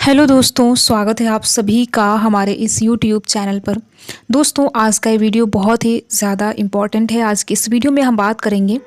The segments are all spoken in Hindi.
हेलो दोस्तों, स्वागत है आप सभी का हमारे इस यूट्यूब चैनल पर। दोस्तों, आज का ये वीडियो बहुत ही ज़्यादा इम्पॉर्टेंट है। आज की इस वीडियो में हम बात करेंगे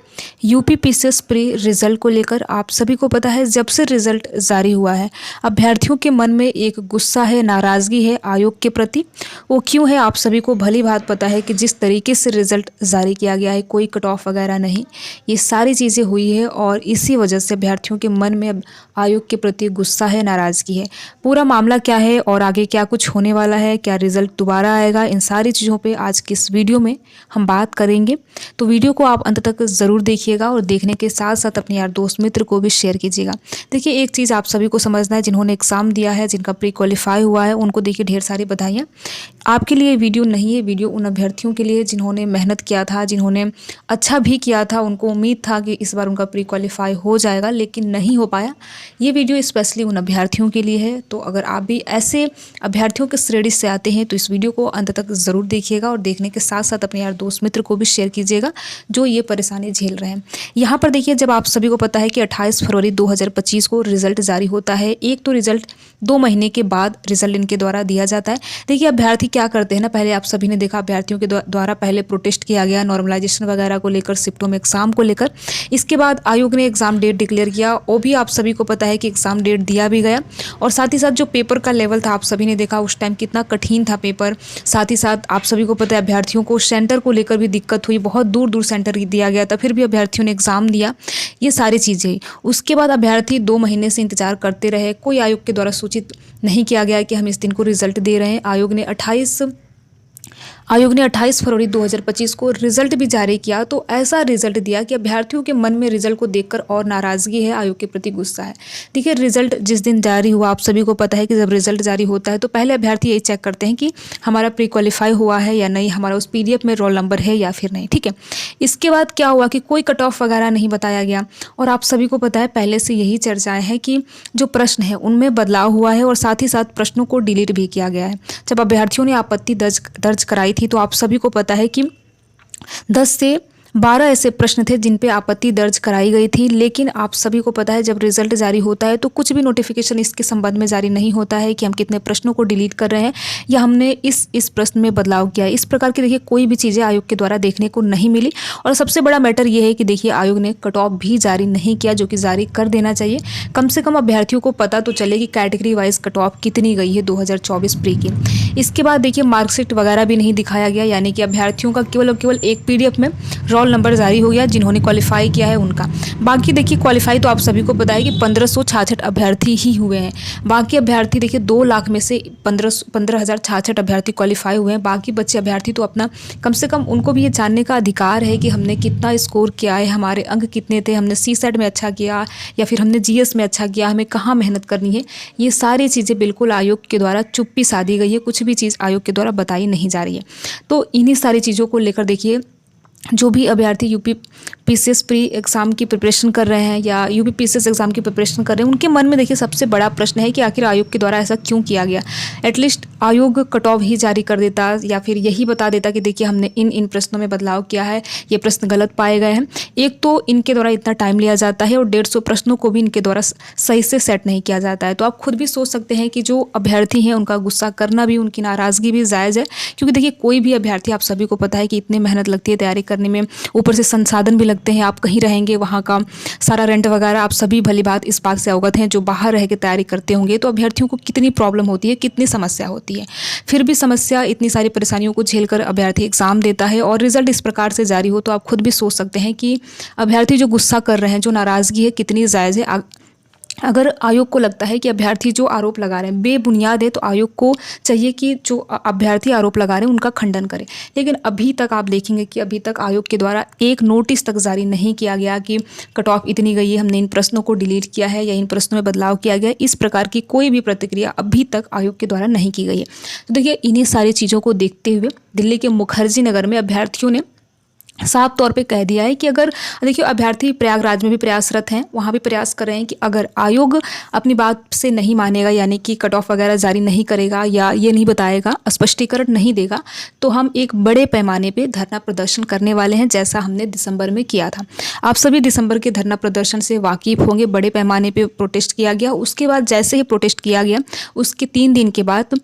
यूपी पीसीएस प्री रिज़ल्ट को लेकर। आप सभी को पता है, जब से रिज़ल्ट जारी हुआ है अभ्यर्थियों के मन में एक गुस्सा है, नाराज़गी है आयोग के प्रति। वो क्यों है आप सभी को भली भांति पता है कि जिस तरीके से रिज़ल्ट जारी किया गया है, कोई कट ऑफ वगैरह नहीं, ये सारी चीज़ें हुई है और इसी वजह से अभ्यर्थियों के मन में अब आयोग के प्रति गुस्सा है, नाराज़गी है। पूरा मामला क्या है और आगे क्या कुछ होने वाला है, क्या रिज़ल्ट दोबारा आएगा, इन सारी चीज़ों पे आज की इस वीडियो में हम बात करेंगे। तो वीडियो को आप अंत तक ज़रूर देखिएगा और देखने के साथ साथ अपने यार दोस्त मित्र को भी शेयर कीजिएगा। देखिए, एक चीज़ आप सभी को समझना है, जिन्होंने एग्ज़ाम दिया है, जिनका प्री क्वालिफाई हुआ है, उनको देखिए ढेर सारी बधाइयाँ। आपके लिए वीडियो नहीं है, वीडियो उन अभ्यर्थियों के लिए जिन्होंने मेहनत किया था, जिन्होंने अच्छा भी किया था। उनको उम्मीद था कि इस बार उनका प्री क्वालिफाई हो जाएगा, लेकिन नहीं हो पाया। ये वीडियो स्पेशली उन अभ्यर्थियों के लिए है। तो अगर आप भी ऐसे अभ्यर्थियों के श्रेणी से आते हैं तो इस वीडियो को अंत तक ज़रूर देखिएगा और देखने के साथ साथ अपने यार दोस्त मित्र को भी शेयर कीजिएगा जो ये परेशानी झेल रहे हैं। यहाँ पर देखिए, जब आप सभी को पता है कि 28 फरवरी 2025 को रिजल्ट जारी होता है। एक तो रिजल्ट 2 महीने के बाद रिजल्ट इनके द्वारा दिया जाता है। देखिए, अभ्यर्थी क्या करते हैं ना, पहले आप सभी ने देखा अभ्यर्थियों के द्वारा पहले प्रोटेस्ट किया गया नॉर्मलाइजेशन वगैरह को लेकर, शिफ्टों में एग्जाम को लेकर। इसके बाद आयोग ने एग्जाम डेट डिक्लेयर किया, वो भी आप सभी को पता है कि एग्जाम डेट दिया भी गया। और साथ ही साथ जो पेपर का लेवल था, आप सभी ने देखा उस टाइम कितना कठिन था पेपर। साथ ही साथ आप सभी को पता है अभ्यर्थियों को सेंटर को लेकर भी दिक्कत हुई, बहुत दूर दूर सेंटर दिया गया था, फिर भी अभ्यर्थियों ने एग्जाम दिया। ये सारी चीज़ें, उसके बाद अभ्यर्थी 2 महीने से इंतजार करते रहे। कोई आयोग के द्वारा सूचित नहीं किया गया कि हम इस दिन को रिजल्ट दे रहे हैं। आयोग ने 28 फरवरी 2025 को रिजल्ट भी जारी किया। तो ऐसा रिजल्ट दिया कि अभ्यर्थियों के मन में रिजल्ट को देखकर और नाराज़गी है, आयोग के प्रति गुस्सा है। देखिए, रिजल्ट जिस दिन जारी हुआ, आप सभी को पता है कि जब रिजल्ट जारी होता है तो पहले अभ्यर्थी यही चेक करते हैं कि हमारा प्री क्वालिफाई हुआ है या नहीं, हमारा उस पीडीएफ में रोल नंबर है या फिर नहीं। ठीक है, इसके बाद क्या हुआ कि कोई कट ऑफ वगैरह नहीं बताया गया। और आप सभी को पता है पहले से यही चर्चाएं हैं कि जो प्रश्न है उनमें बदलाव हुआ है और साथ ही साथ प्रश्नों को डिलीट भी किया गया है। जब अभ्यर्थियों ने आपत्ति दर्ज कराई थी तो आप सभी को पता है कि 10 से 12 ऐसे प्रश्न थे जिन पे आपत्ति दर्ज कराई गई थी। लेकिन आप सभी को पता है जब रिजल्ट जारी होता है तो कुछ भी नोटिफिकेशन इसके संबंध में जारी नहीं होता है कि हम कितने प्रश्नों को डिलीट कर रहे हैं या हमने इस प्रश्न में बदलाव किया है। इस प्रकार की देखिए कोई भी चीज़ें आयोग के द्वारा देखने को नहीं मिली। और सबसे बड़ा मैटर ये है कि देखिए आयोग ने कट ऑफ भी जारी नहीं किया, जो कि जारी कर देना चाहिए। कम से कम अभ्यर्थियों को पता तो चले कि कैटेगरी वाइज कट ऑफ कितनी गई है 2024 प्री की। इसके बाद देखिए मार्कशीट वगैरह भी नहीं दिखाया गया, यानी कि अभ्यर्थियों का केवल एक पीडीएफ में रोल नंबर जारी हो गया जिन्होंने क्वालिफाई किया है उनका। बाकी देखिए क्वालिफाई तो आप सभी को पता है कि 1566 अभ्यर्थी ही हुए हैं। बाकी अभ्यर्थी देखिए 2 लाख में से 15,066 अभ्यर्थी क्वालिफाई हुए हैं। बाकी बच्चे अभ्यर्थी तो अपना, कम से कम उनको भी ये जानने का अधिकार है कि हमने कितना स्कोर किया है, हमारे अंक कितने थे, हमने सीसेट में अच्छा किया या फिर हमने जीएस में अच्छा किया, हमें कहाँ मेहनत करनी है। ये सारी चीज़ें बिल्कुल आयोग के द्वारा चुप्पी साधी गई है, कुछ भी चीज़ आयोग के द्वारा बताई नहीं जा रही है। तो इन्हीं सारी चीज़ों को लेकर देखिए जो भी अभ्यर्थी यूपी पीसीएस प्री एग्ज़ाम की प्रिपरेशन कर रहे हैं या यूपी पीसीएस एग्ज़ाम की प्रिपरेशन कर रहे हैं, उनके मन में देखिए सबसे बड़ा प्रश्न है कि आखिर आयोग के द्वारा ऐसा क्यों किया गया। एटलीस्ट आयोग कट ऑफ ही जारी कर देता या फिर यही बता देता कि देखिए हमने इन प्रश्नों में बदलाव किया है, ये प्रश्न गलत पाए गए हैं। एक तो इनके द्वारा इतना टाइम लिया जाता है और 150 प्रश्नों को भी इनके द्वारा सही से सेट नहीं किया जाता है। तो आप खुद भी सोच सकते हैं कि जो अभ्यर्थी हैं उनका गुस्सा करना भी, उनकी नाराज़गी भी जायज़ है। क्योंकि देखिए कोई भी अभ्यर्थी, आप सभी को पता है कि इतनी मेहनत लगती है तैयारी करने में, ऊपर से संसाधन भी लगते हैं। आप कहीं रहेंगे, वहाँ का सारा रेंट वगैरह, आप सभी भली बात इस बात से अवगत हैं जो बाहर रह के तैयारी करते होंगे। तो अभ्यर्थियों को कितनी प्रॉब्लम होती है, कितनी समस्या होती है। फिर भी समस्या, इतनी सारी परेशानियों को झेलकर अभ्यर्थी एग्जाम देता है और रिजल्ट इस प्रकार से जारी हो तो आप खुद भी सोच सकते हैं कि अभ्यर्थी जो गुस्सा कर रहे हैं, जो नाराज़गी है, कितनी जायज़ है। अगर आयोग को लगता है कि अभ्यर्थी जो आरोप लगा रहे हैं बेबुनियाद है तो आयोग को चाहिए कि जो अभ्यर्थी आरोप लगा रहे हैं उनका खंडन करे। लेकिन अभी तक आप देखेंगे कि अभी तक आयोग के द्वारा एक नोटिस तक जारी नहीं किया गया कि कट ऑफ इतनी गई है, हमने इन प्रश्नों को डिलीट किया है या इन प्रश्नों में बदलाव किया गया है। इस प्रकार की कोई भी प्रतिक्रिया अभी तक आयोग के द्वारा नहीं की गई है। तो देखिए इन्हीं सारी चीज़ों को देखते हुए दिल्ली के मुखर्जी नगर में अभ्यर्थियों ने साफ तौर पे कह दिया है कि अगर देखिए अभ्यर्थी प्रयागराज में भी प्रयासरत हैं, वहाँ भी प्रयास कर रहे हैं कि अगर आयोग अपनी बात से नहीं मानेगा, यानी कि कट ऑफ वगैरह जारी नहीं करेगा या ये नहीं बताएगा, स्पष्टीकरण नहीं देगा, तो हम एक बड़े पैमाने पे धरना प्रदर्शन करने वाले हैं, जैसा हमने दिसंबर में किया था। आप सभी दिसंबर के धरना प्रदर्शन से वाकिफ़ होंगे। बड़े पैमाने पे प्रोटेस्ट किया गया। उसके बाद जैसे ही प्रोटेस्ट किया गया, उसके 3 दिन के बाद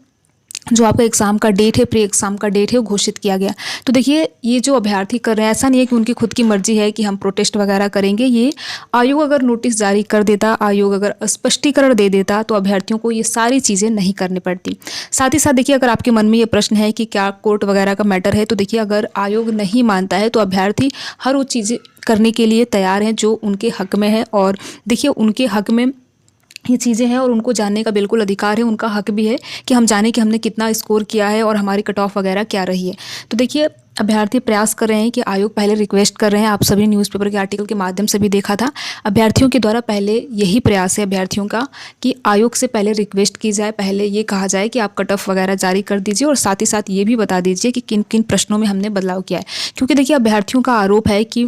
जो आपका एग्ज़ाम का डेट है, प्री एग्ज़ाम का डेट है, वो घोषित किया गया। तो देखिए ये जो अभ्यर्थी कर रहे हैं, ऐसा नहीं है कि उनकी खुद की मर्ज़ी है कि हम प्रोटेस्ट वगैरह करेंगे। ये आयोग अगर नोटिस जारी कर देता, आयोग अगर स्पष्टीकरण दे देता, तो अभ्यर्थियों को ये सारी चीज़ें नहीं करनी पड़ती। साथ ही साथ देखिए, अगर आपके मन में ये प्रश्न है कि क्या कोर्ट वगैरह का मैटर है, तो देखिए अगर आयोग नहीं मानता है तो अभ्यर्थी हर वो चीज़ें करने के लिए तैयार हैं जो उनके हक़ में है। और देखिए उनके हक़ में ये चीज़ें हैं और उनको जानने का बिल्कुल अधिकार है, उनका हक भी है कि हम जानें कि हमने कितना स्कोर किया है और हमारी कट ऑफ वगैरह क्या रही है। तो देखिए अभ्यर्थी प्रयास कर रहे हैं कि आयोग पहले रिक्वेस्ट कर रहे हैं, आप सभी न्यूज़पेपर के आर्टिकल के माध्यम से भी देखा था, अभ्यर्थियों के द्वारा पहले यही प्रयास है अभ्यर्थियों का कि आयोग से पहले रिक्वेस्ट की जाए, पहले ये कहा जाए कि आप कट ऑफ वगैरह जारी कर दीजिए और साथ ही साथ ये भी बता दीजिए कि किन किन प्रश्नों में हमने बदलाव किया है। क्योंकि देखिए अभ्यर्थियों का आरोप है कि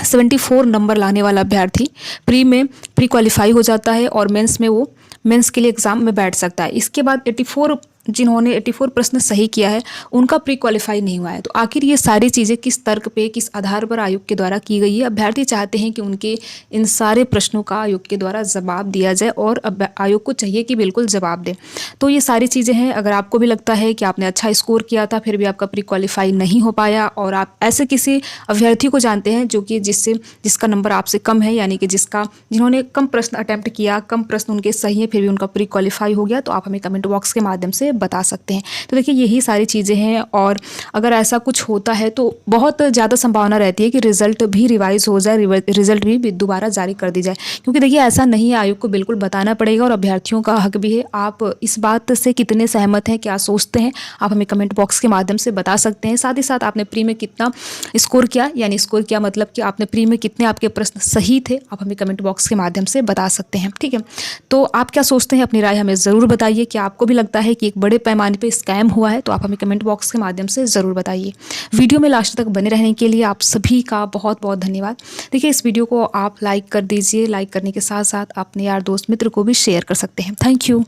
74 नंबर लाने वाला अभ्यर्थी प्री क्वालिफाई हो जाता है और मेंस के लिए एग्ज़ाम में बैठ सकता है। इसके बाद 84 प्रश्न सही किया है, उनका प्री क्वालिफाई नहीं हुआ है। तो आखिर ये सारी चीज़ें किस तर्क पे, किस आधार पर आयोग के द्वारा की गई है? अभ्यर्थी चाहते हैं कि उनके इन सारे प्रश्नों का आयोग के द्वारा जवाब दिया जाए और आयोग को चाहिए कि बिल्कुल जवाब दें। तो ये सारी चीज़ें हैं। अगर आपको भी लगता है कि आपने अच्छा स्कोर किया था फिर भी आपका प्री क्वालिफाई नहीं हो पाया, और आप ऐसे किसी अभ्यर्थी को जानते हैं जो कि जिसका नंबर आपसे कम है, यानी कि जिन्होंने कम प्रश्न अटैम्प्ट किया, कम प्रश्न उनके सही है, फिर भी उनका प्री क्वालिफाई हो गया, तो आप हमें कमेंट बॉक्स के माध्यम से बता सकते हैं। तो देखिए यही सारी चीज़ें हैं, और अगर ऐसा कुछ होता है तो बहुत ज़्यादा संभावना रहती है कि रिजल्ट भी रिवाइज हो जाए, रिजल्ट भी दोबारा जारी कर दी जाए। क्योंकि देखिए ऐसा नहीं है, आयोग को बिल्कुल बताना पड़ेगा और अभ्यर्थियों का हक भी है। आप इस बात से कितने सहमत हैं, क्या सोचते हैं, आप हमें कमेंट बॉक्स के माध्यम से बता सकते हैं। साथ ही साथ आपने प्री में कितना स्कोर किया, यानी स्कोर किया मतलब कि आपने प्री में कितने आपके प्रश्न सही थे, आप हमें कमेंट बॉक्स के माध्यम से बता सकते हैं। ठीक है, तो आप क्या सोचते हैं, अपनी राय हमें ज़रूर बताइए। क्या आपको भी लगता है कि एक बड़े पैमाने पे स्कैम हुआ है? तो आप हमें कमेंट बॉक्स के माध्यम से ज़रूर बताइए। वीडियो में लास्ट तक बने रहने के लिए आप सभी का बहुत बहुत धन्यवाद। देखिए इस वीडियो को आप लाइक कर दीजिए, लाइक करने के साथ साथ अपने यार दोस्त मित्र को भी शेयर कर सकते हैं। Thank you.